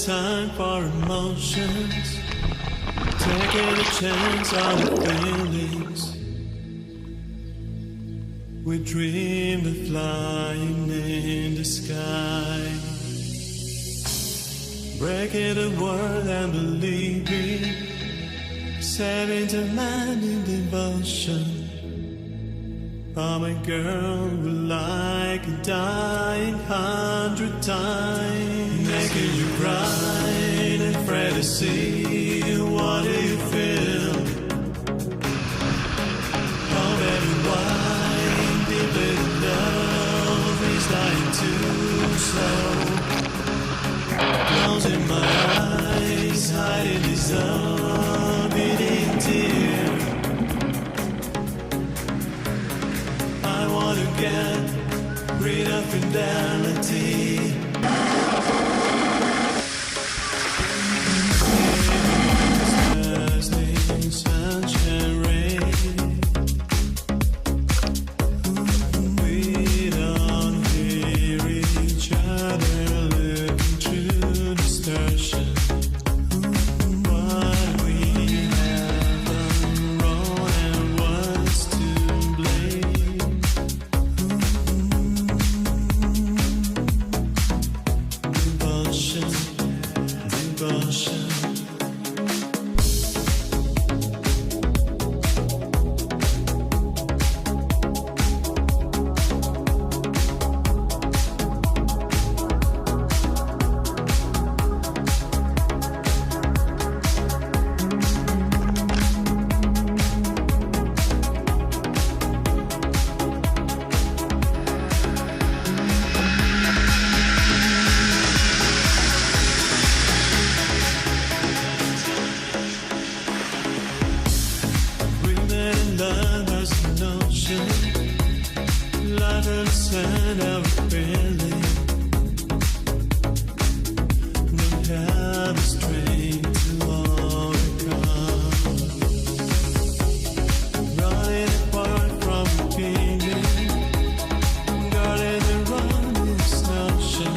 time for emotions, taking a chance on the feelings. We dreamed of flying in the sky, breaking the world and believing, saving the man in devotion. Oh, my girl, we're like a dying 100 times, making you cry and afraid to see. What do you feel? Oh, baby, why deep little love is dying too slow? Closing my eyes, hiding this unbeating tear. I want to get rid of fidelity. Sunshine, rain. We don't hear each other, looking through distortion. What we have done wrong and what's to blame. Devotion, devotion. Life and sand of feeling. Don't have the strength to overcome. Running apart from beginning, guarding the running ocean.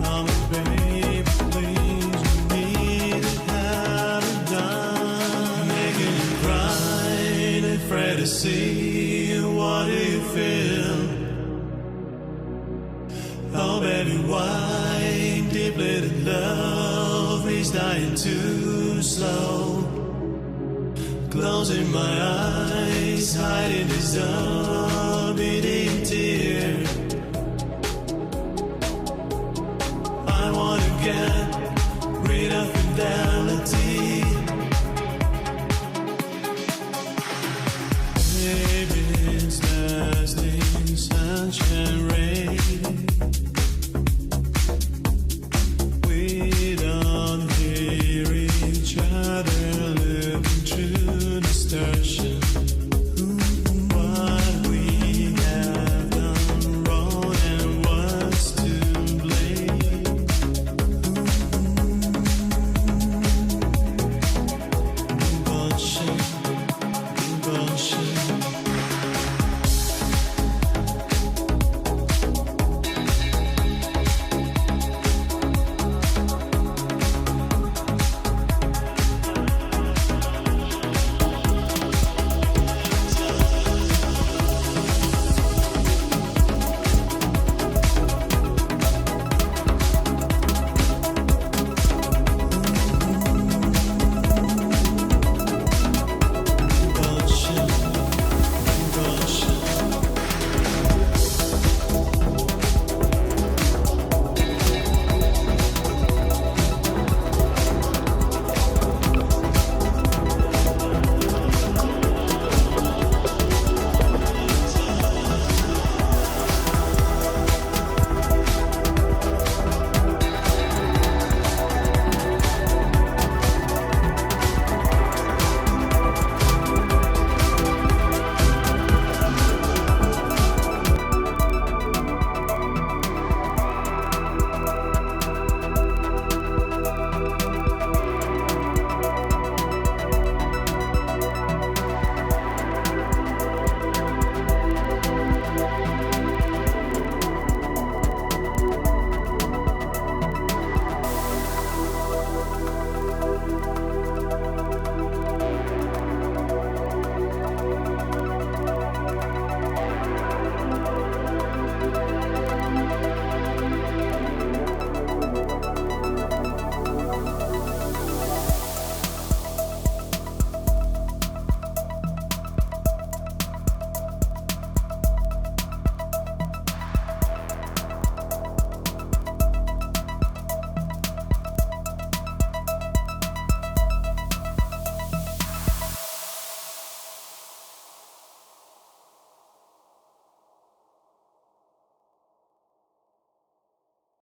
Oh, my baby, please, we need to have it done. Making you cry and afraid to see. What do you feel? Oh, baby, why deep little love is dying too slow? Closing my eyes, hiding this unbeating tear. I want to get